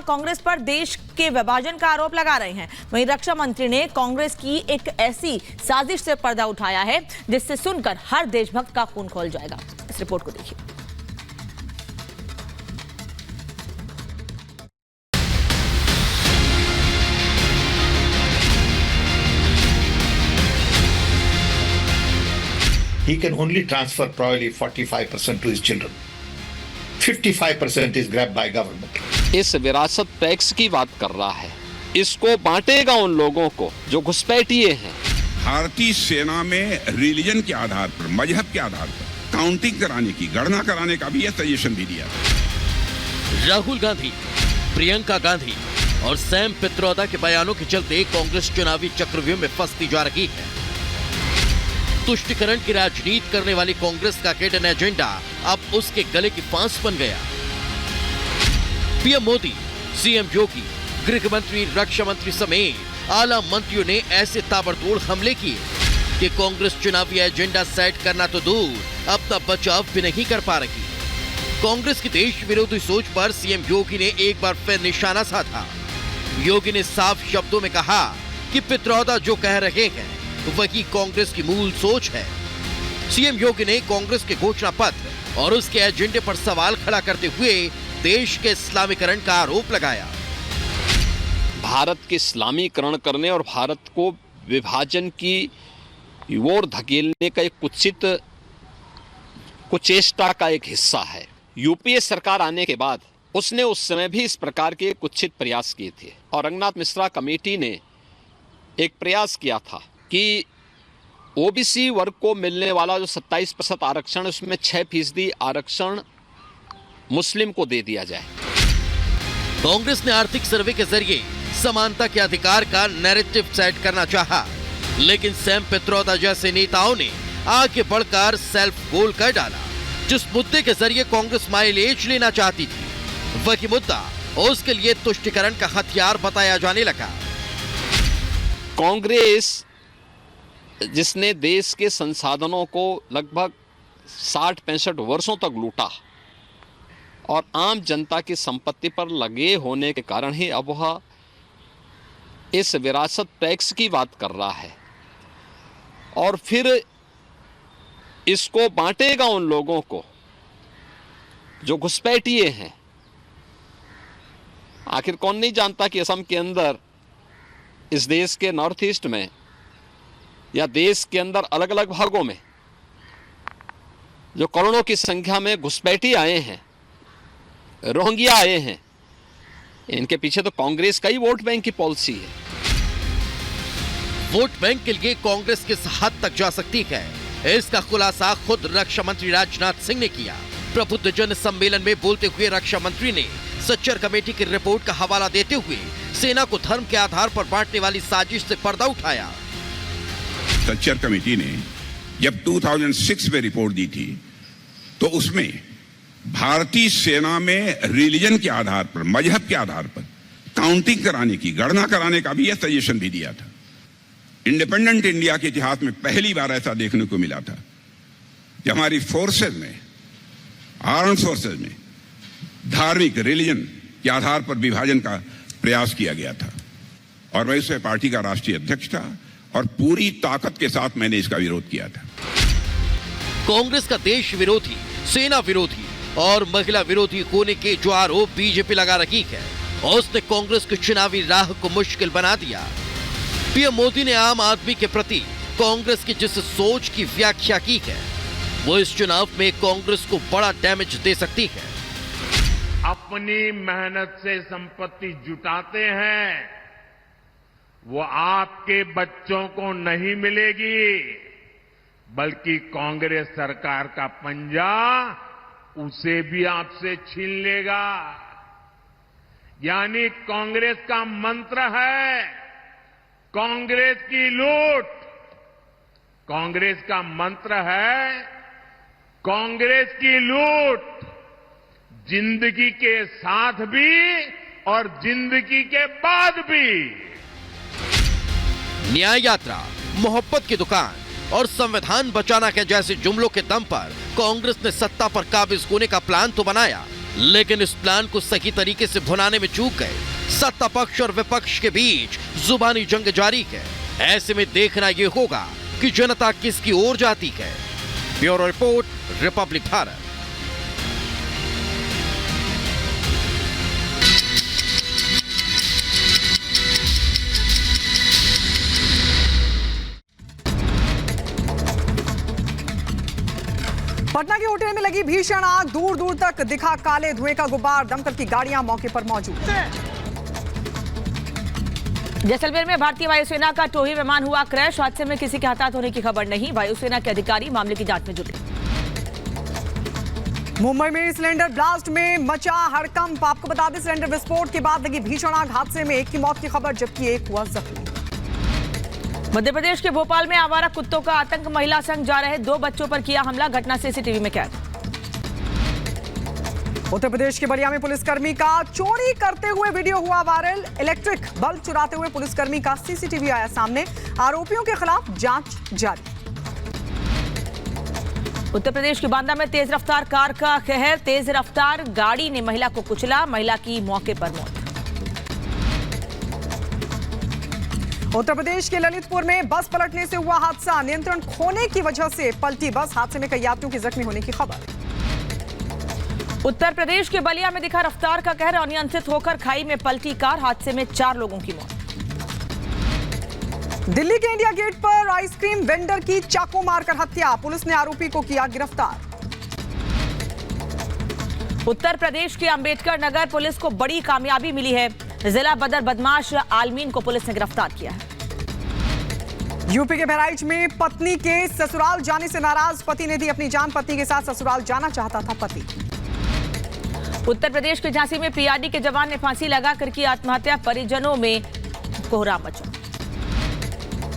कांग्रेस पर देश के विभाजन का आरोप लगा रहे हैं। वहीं रक्षा मंत्री ने कांग्रेस की एक ऐसी साजिश से पर्दा उठाया है जिससे सुनकर हर देशभक्त का खून खौल जाएगा। इस रिपोर्ट को देखिए। He can only transfer probably 45% to his children. 55% is grabbed by government. इस विरासत टैक्स की बात कर रहा है, इसको बांटेगा उन लोगों को जो घुसपैठिए हैं। भारतीय सेना में रिलीजन के आधार पर, मजहब के आधार पर काउंटिंग कराने की, गणना कराने का भी यह सजेशन भी दिया था। राहुल गांधी, प्रियंका गांधी और सैम पित्रोदा के बयानों के चलते कांग्रेस चुनावी चक्रव्यूह में फंसती जा रही है। तुष्टिकरण की राजनीति करने वाली कांग्रेस का हिडन एजेंडा अब उसके गले की फांस बन गया। पीएम मोदी, सीएम योगी, गृह मंत्री, रक्षा मंत्री समेत आला मंत्रियों ने ऐसे ताबड़तोड़ हमले किए कि कांग्रेस चुनावी एजेंडा सेट करना तो दूर, अपना बचाव भी नहीं कर पा रही। कांग्रेस की देश विरोधी सोच पर सीएम योगी ने एक बार फिर निशाना साधा। योगी ने साफ शब्दों में कहा कि पित्रोदा जो कह रहे हैं वही कांग्रेस की मूल सोच है। सीएम योगी ने कांग्रेस के घोषणा पत्र और उसके एजेंडे पर सवाल खड़ा करते हुए देश के इस्लामीकरण का आरोप लगाया। भारत के इस्लामीकरण करने और भारत को विभाजन की ओर धकेलने का एक कुचेष्टा का एक हिस्सा है। यूपीए सरकार आने के बाद उसने उस समय भी इस प्रकार के कुत्सित प्रयास किए थे और रंगनाथ मिश्रा कमेटी ने एक प्रयास किया था कि ओबीसी वर्ग को मिलने वाला जो 27% आरक्षण, उसमें 6% आरक्षण मुस्लिम को दे दिया जाए। कांग्रेस ने आर्थिक सर्वे के जरिए समानता के अधिकार का नैरेटिव सेट करना चाहा, लेकिन सैम पित्रोदा जैसे नेताओं ने आगे बढ़कर सेल्फ गोल कर डाला। जिस मुद्दे के जरिए कांग्रेस माइलेज लेना चाहती थी, वही मुद्दा उसके लिए तुष्टिकरण का हथियार बताया जाने लगा। कांग्रेस जिसने देश के संसाधनों को लगभग 60-65 वर्षों तक लूटा और आम जनता की संपत्ति पर लगे होने के कारण ही अब वह इस विरासत टैक्स की बात कर रहा है और फिर इसको बांटेगा उन लोगों को जो घुसपैठिए हैं। आखिर कौन नहीं जानता कि असम के अंदर, इस देश के नॉर्थ ईस्ट में या देश के अंदर अलग अलग भागों में जो करोड़ों की संख्या में घुसपैठी आए हैं, रोहिंग्या आए हैं, इनके पीछे तो कांग्रेस का ही वोट बैंक की पॉलिसी है। वोट बैंक के लिए कांग्रेस किस हद तक जा सकती है, इसका खुलासा खुद रक्षा मंत्री राजनाथ सिंह ने किया। प्रबुद्ध जन सम्मेलन में बोलते हुए रक्षा मंत्री ने सच्चर कमेटी की रिपोर्ट का हवाला देते हुए सेना को धर्म के आधार पर बांटने वाली साजिश से पर्दा उठाया। सच्चर कमेटी ने जब 2006 में रिपोर्ट दी थी तो उसमें भारतीय सेना में रिलीजन के आधार पर, मजहब के आधार पर काउंटिंग कराने की, गणना कराने का भी यह सजेशन भी दिया था। इंडिपेंडेंट इंडिया के इतिहास में पहली बार ऐसा देखने को मिला था कि हमारी फोर्सेज में, आर्म्ड फोर्सेज में धार्मिक, रिलीजन के आधार पर विभाजन का प्रयास किया गया था और मैं इसमें पार्टी का राष्ट्रीय अध्यक्ष था और पूरी ताकत के साथ मैंने इसका विरोध किया था। कांग्रेस का देश विरोधी, सेना विरोधी और महिला विरोधी होने के जो आरोप बीजेपी लगा रही है, उसने कांग्रेस की चुनावी राह को मुश्किल बना दिया। पीएम मोदी ने आम आदमी के प्रति कांग्रेस की जिस सोच की व्याख्या की है, वो इस चुनाव में कांग्रेस को बड़ा डैमेज दे सकती है। अपनी मेहनत से संपत्ति जुटाते हैं, वो आपके बच्चों को नहीं मिलेगी, बल्कि कांग्रेस सरकार का पंजा उसे भी आपसे छीन लेगा। यानी कांग्रेस का मंत्र है कांग्रेस की लूट। कांग्रेस का मंत्र है कांग्रेस की लूट, जिंदगी के साथ भी और जिंदगी के बाद भी। न्याय यात्रा, मोहब्बत की दुकान और संविधान बचाना के जैसे जुमलों के दम पर कांग्रेस ने सत्ता पर काबिज होने का प्लान तो बनाया, लेकिन इस प्लान को सही तरीके से भुनाने में चूक गए। सत्ता पक्ष और विपक्ष के बीच जुबानी जंग जारी है। ऐसे में देखना यह होगा कि जनता किसकी ओर जाती है। Bureau report, Republic Bharat. Patna के होटल में लगी भीषण आग, दूर दूर तक दिखा काले धुएं का गुब्बार। दमकल की गाड़ियां मौके पर मौजूद। जैसलमेर में भारतीय वायुसेना का टोही विमान हुआ क्रैश। हादसे में किसी के हताहत होने की खबर नहीं। वायुसेना के अधिकारी मामले की जांच में जुटे। मुंबई में सिलेंडर ब्लास्ट में मचा हड़कंप। आपको बता दें, सिलेंडर विस्फोट के बाद लगी भीषण आग। हादसे में एक की मौत की खबर, जबकि एक हुआ जख्मी। मध्य प्रदेश के भोपाल में आवारा कुत्तों का आतंक। महिला संग जा रहे 2 बच्चों पर किया हमला। घटना सीसीटीवी में कैद। उत्तर प्रदेश के बलिया में पुलिसकर्मी का चोरी करते हुए वीडियो हुआ वायरल। इलेक्ट्रिक बल्ब चुराते हुए पुलिसकर्मी का सीसीटीवी आया सामने। आरोपियों के खिलाफ जांच जारी। उत्तर प्रदेश के बांदा में तेज रफ्तार कार का कहर। तेज रफ्तार गाड़ी ने महिला को कुचला। महिला की मौके पर मौत। उत्तर प्रदेश के ललितपुर में बस पलटने से हुआ हादसा। नियंत्रण खोने की वजह से पलटी बस। हादसे में कई यात्रियों की जख्मी होने की खबर। उत्तर प्रदेश के बलिया में दिखा रफ्तार का कहर। अनियंत्रित होकर खाई में पलटी कार। हादसे में 4 लोगों की मौत। दिल्ली के इंडिया गेट पर आइसक्रीम वेंडर की चाकू मारकर हत्या। पुलिस ने आरोपी को किया गिरफ्तार। उत्तर प्रदेश के अंबेडकर नगर पुलिस को बड़ी कामयाबी मिली है। जिला बदर बदमाश आलमीन को पुलिस ने गिरफ्तार किया है। यूपी के बहराइच में पत्नी के ससुराल जाने से नाराज पति ने दी अपनी जान। पत्नी के साथ ससुराल जाना चाहता था पति। उत्तर प्रदेश के झांसी में पीआरडी के जवान ने फांसी लगाकर की आत्महत्या। परिजनों में कोहराम मचा।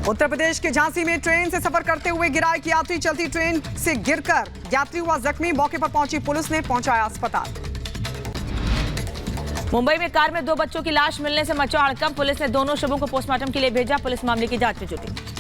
उत्तर प्रदेश के झांसी में ट्रेन से सफर करते हुए गिरा एक यात्री। चलती ट्रेन से गिरकर यात्री हुआ जख्मी। मौके पर पहुंची पुलिस ने पहुंचाया अस्पताल। मुंबई में कार में 2 बच्चों की लाश मिलने से मचा हड़कंप। पुलिस ने दोनों शवों को पोस्टमार्टम के लिए भेजा। पुलिस मामले की जांच में जुटी।